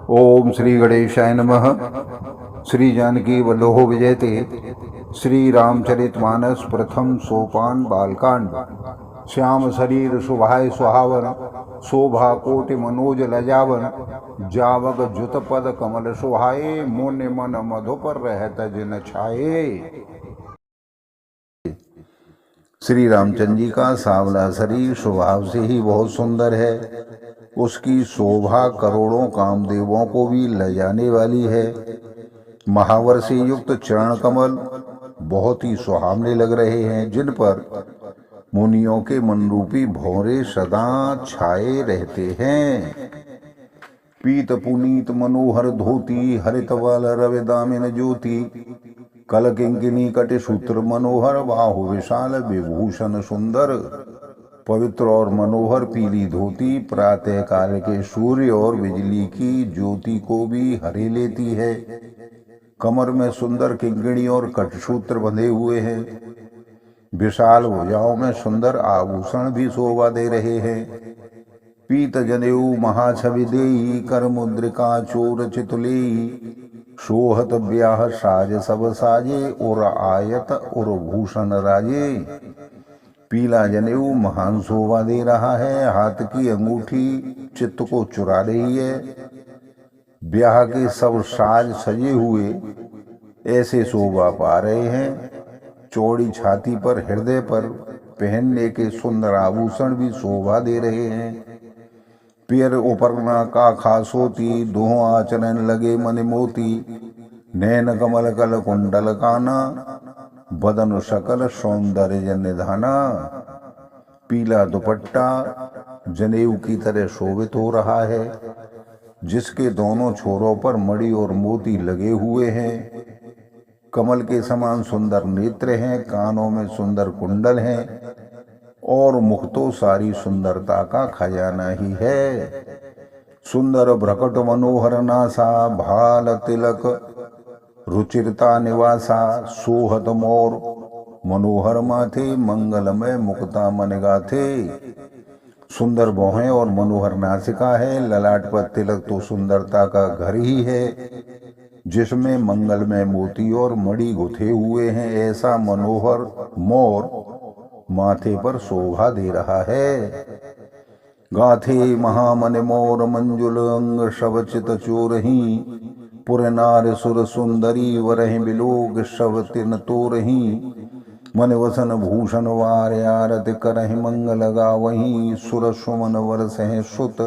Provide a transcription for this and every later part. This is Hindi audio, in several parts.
ओम श्री गणेशाय नमः। श्री जानकी वल्लभो विजयते। श्री रामचरितमानस प्रथम सोपान बालकांड। श्याम शरीर सुभाय सुहावन, शोभा कोटि मनोज लजावन। जावक जुत पद कमल सुहाए, मुनि मन मधुपर रहत जिन छाए। श्री रामचंद्र जी का सांवला शरीर स्वभाव से ही बहुत सुंदर है। उसकी शोभा करोड़ों कामदेवों को भी लजाने वाली है। महावर से युक्त चरण कमल बहुत ही सुहावने लग रहे हैं, जिन पर मुनियों के मनरूपी भौरे सदा छाए रहते हैं। पीत पुनीत मनोहर धोती, हरित वाल रवि दामिन ज्योति। कल किंकिनी कटि सूत्र मनोहर, बाहु विशाल विभूषण सुंदर। पवित्र और मनोहर पीली धोती प्रातः काल के सूर्य और बिजली की ज्योति को भी हरे लेती है। कमर में सुंदर किंकिणी और कटसूत्र बंधे हुए हैं। विशाल भुजाओं में सुंदर आभूषण भी शोभा दे रहे हैं। पीत जनेऊ महाछवि देई, कर मुद्रिका चोर चितुलेई। सोहत ब्याह साज सब साजे, और आयत और भूषण राजे। पीला जनेऊ महान शोभा दे रहा है। हाथ की अंगूठी चित्त को चुरा रही है। ब्याह के सब साज सजे हुए ऐसे शोभा पा रहे हैं। चौड़ी छाती पर हृदय पर पहनने के सुंदर आभूषण भी शोभा दे रहे हैं। पैर उपरना का खासोती, दोहों आचरण लगे मन मोती। नैन कमल कल कुंडल काना, बदन सकल सौंदर्य निधाना। पीला दुपट्टा जनेऊ की तरह शोभित हो रहा है, जिसके दोनों छोरों पर मणि और मोती लगे हुए हैं। कमल के समान सुंदर नेत्र हैं, कानों में सुंदर कुंडल हैं, और मुख तो सारी सुंदरता का खजाना ही है। सुंदर भ्रकट मनोहर नासा, भाल तिलक रुचिरता निवासा। सोहत मोर मनोहर माथे, मंगलमय मुक्ता मन गाथे। सुंदर भौहें और मनोहर नासिका है। ललाट पर तिलक तो सुंदरता का घर ही है, जिसमें मंगलमय मोती और मणि गुथे हुए हैं। ऐसा मनोहर मोर माथे पर शोभा दे रहा है। गाथे महामन मोर मंजुल अंग, शव चित चोरही। पुर नार सुर सुंदरी, वरहि बिलोक शव तिन तोरही। मन वसन भूषण वार, आरत करहि मंगल गावहीं। सुर सुमन वरसहि सुत,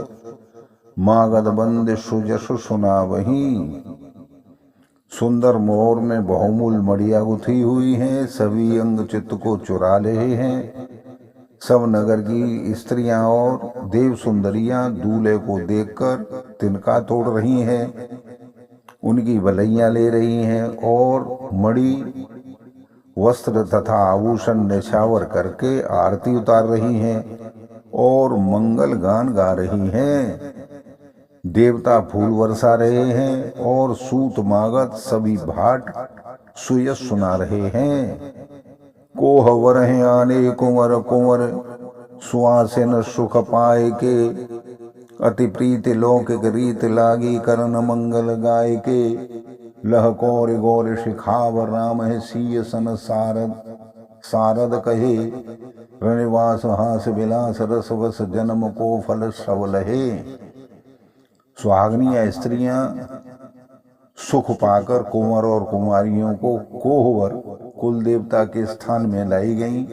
मागध बंद सुजस सुनावहीं। सुंदर मोर में बहुमूल मड़िया गुथी हुई हैं, सभी अंग चित्त को चुरा रहे हैं। सब नगर की स्त्रियां और देव सुंदरियां दूल्हे को देखकर तिनका तोड़ रही हैं, उनकी भलैया ले रही हैं और मणि वस्त्र तथा आभूषण निछावर करके आरती उतार रही हैं और मंगल गान गा रही हैं। देवता फूल बरसा रहे हैं और सूत मागध सभी भाट सुयस सुना रहे हैं। कोह वरहि आने कुंवर कुंवर, सुआसिन सुख पाए के। अति प्रीति लौकिक रीत लागी, करन मंगल गाय के। लह कौर गौर शिखावर, राम है सीय सन सारद सारद कहे। रनिवास हास विलास, रस बस जन्म को फल सब लहे। सुहागनिया स्त्रियां सुख पाकर कुंवर और कुमारियों को कोहवर कुल देवता के स्थान में लाई गईं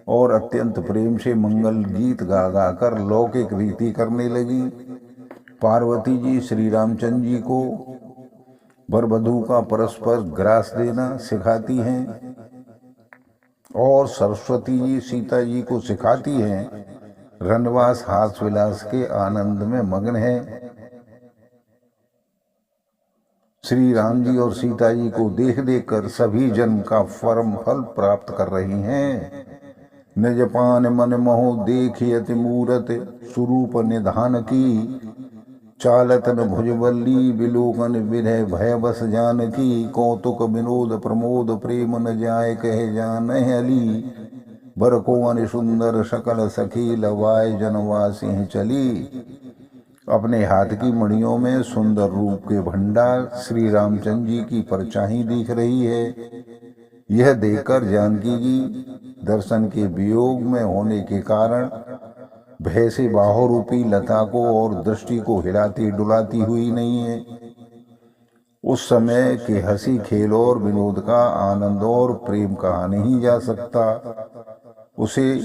और अत्यंत प्रेम से मंगल गीत गा गा कर लौकिक रीति करने लगी। पार्वती जी श्री रामचंद्र जी को वर वधू का परस्पर ग्रास देना सिखाती हैं और सरस्वती जी सीता जी को सिखाती हैं। रनवास हास विलास के आनंद में मग्न है। श्री राम जी और सीता जी को देख देख कर सभी जन्म का परम फल प्राप्त कर रही हैं। निज पान मन मोह देखि अति मूरत, स्वरूप निधान की। चालतन भुजबल्ली, विलोकन विरह भय बस जानकी। कौतुक विनोद प्रमोद, प्रेम न जाय कहे जानहि अली। बर कोवन सुंदर सकल सखी, लवाय जनवासी चली। अपने हाथ की मणियों में सुंदर रूप के भंडार श्री रामचंद्र जी की परछाई दिख रही है। यह देखकर जानकी जी दर्शन के वियोग में होने के कारण भय से बाहुरूपी लता को और दृष्टि को हिलाती डुलाती हुई नहीं है। उस समय के हंसी खेल और विनोद का आनंद और प्रेम कहा नहीं जा सकता, उसे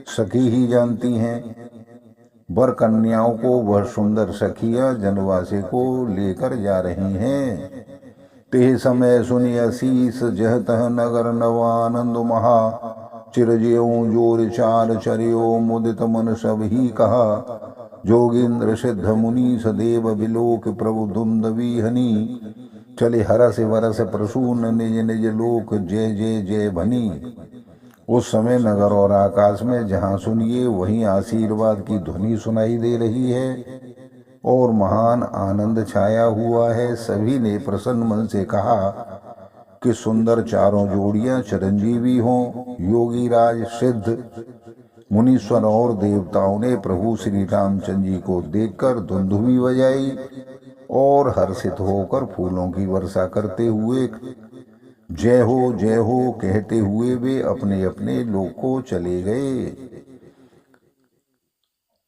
सखी ही जानती हैं। वर कन्याओं को वह सुंदर सखियां जनवासे को लेकर जा रही हैं। ते समय सुनि असीस जह तह नगर नवानंद महा चिरजियो जोर चार चरियो मुदित मन सब ही कहा। जोगिंद्र सिद्ध मुनि सदेव विलोक प्रभु दुंदवी हनी चले हरस वरस प्रसून निज निज लोक जय जय जय भनी। उस समय नगर और आकाश में जहाँ सुनिए वहीं आशीर्वाद की ध्वनि सुनाई दे रही है और महान आनंद छाया हुआ है। सभी ने प्रसन्न मन से कहा कि सुंदर चारों जोड़ियां चिरंजीवी हों। योगी राज सिद्ध मुनीश्वर और देवताओं ने प्रभु श्री रामचंद्र जी को देखकर धुंधुवी बजाई और हर्षित होकर फूलों की वर्षा करते हुए जय हो कहते हुए वे अपने अपने लोक को चले गए।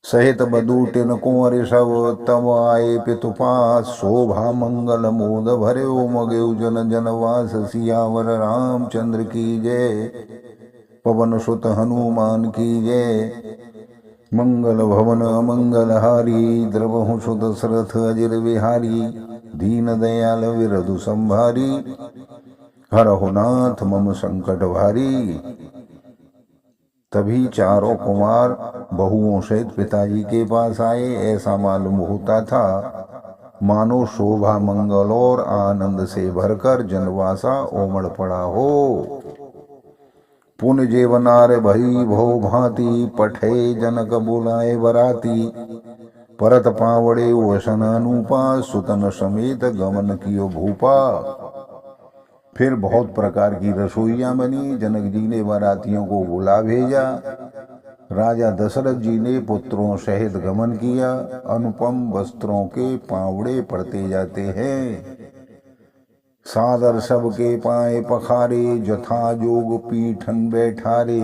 सहित बदूटिन कुंवर सब तब आए पितुपास शोभा मंगल मोद भरे मगे जन जनवास सियावर रामचंद्र की जय। पवन सुत हनुमान की जय। मंगल भवन मंगल हारी द्रवहु सुत सरथ अजिर विहारी दीन दयाल विरधु संभारी हरहु नाथ मम संकट भारी। तभी चारों कुमार बहुओं सहित पिताजी के पास आए। ऐसा मालूम होता था मानो शोभा मंगल और आनंद से भरकर जनवासा उमड़ पड़ा हो। पुन जेवनार भई भो भांति पठे जनक बुलाए बराती परत पावड़े वसनानुपा सुतन समेत गमन कियो भूपा। फिर बहुत प्रकार की रसोइयां बनी। जनक जी ने बारातियों को बुला भेजा। राजा दशरथ जी ने पुत्रों सहित गमन किया। अनुपम वस्त्रों के पावड़े पड़ते जाते हैं। सादर सबके पाए पखारे जथा जोग पीठन बैठारे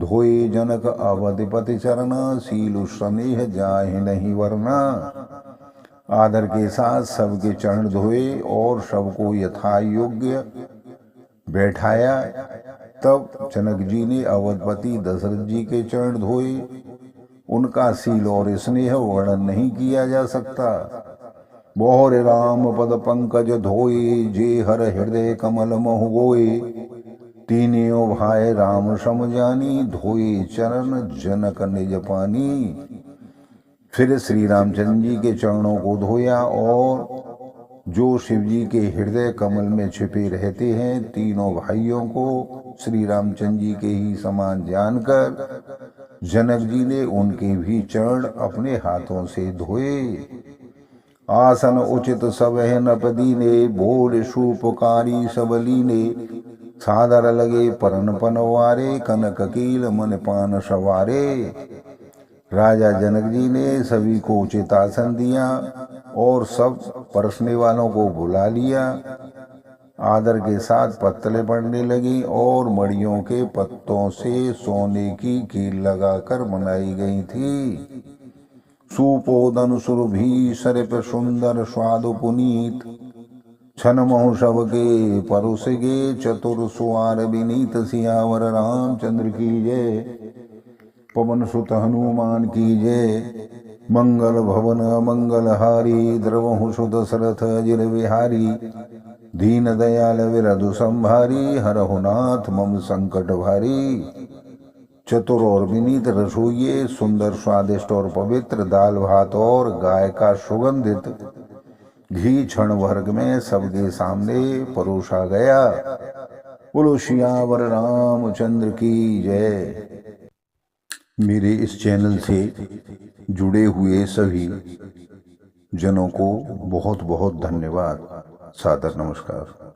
धोए जनक अवधिपति चरना सीलु स्नेह जाहि नहीं वरना। आदर के साथ सबके चरण धोए और सबको यथा योग्य बैठाया। तब जनक जी ने अवधपति दशरथ जी के चरण धोए। उनका सील और स्नेह वर्णन नहीं किया जा सकता। बोहर राम पद पंकज धोए जे हर हृदय कमल मोह गोए। तीनियों भाई राम सम जानी धोए चरण जनक निज पानी। फिर श्री रामचंद्र जी के चरणों को धोया और जो शिव जी के हृदय कमल में छिपे रहते हैं तीनों भाइयों को श्री रामचंद्र जी के ही समान जानकर जनक जी ने उनके भी चरण अपने हाथों से धोए। आसन उचित सब है नपदी ने बोल सुपुकारी सबली ने। सादर लगे परन पनवारे कनक कील मन पान सवारे। राजा जनक जी ने सभी को उचित आसन दिया और सब परसने वालों को बुला लिया। आदर के साथ पत्तलें पड़ने लगी और मड़ियों के पत्तों से सोने की कील लगाकर बनाई गई थी। सुपोदन सुरभि सरप सुंदर स्वाद पुनीत छन महु सबके परुसगे चतुर सुवार विनीत। सियावर रामचंद्र की जय। पवन सुत हनुमान की जय। मंगल भवन मंगल हारी द्रवहु सुत सरथ अजिर विहारी दीन दयाल विरधु संभारी हरहु नाथ मम संकट भारी। चतुर और विनीत रसोइये सुंदर स्वादिष्ट और पवित्र दाल भात और गाय का सुगंधित घी क्षण वर्ग में सबके सामने परोसा गया। बोलो सियावर रामचंद्र की जय। मेरे इस चैनल से जुड़े हुए सभी जनों को बहुत बहुत धन्यवाद। सादर नमस्कार।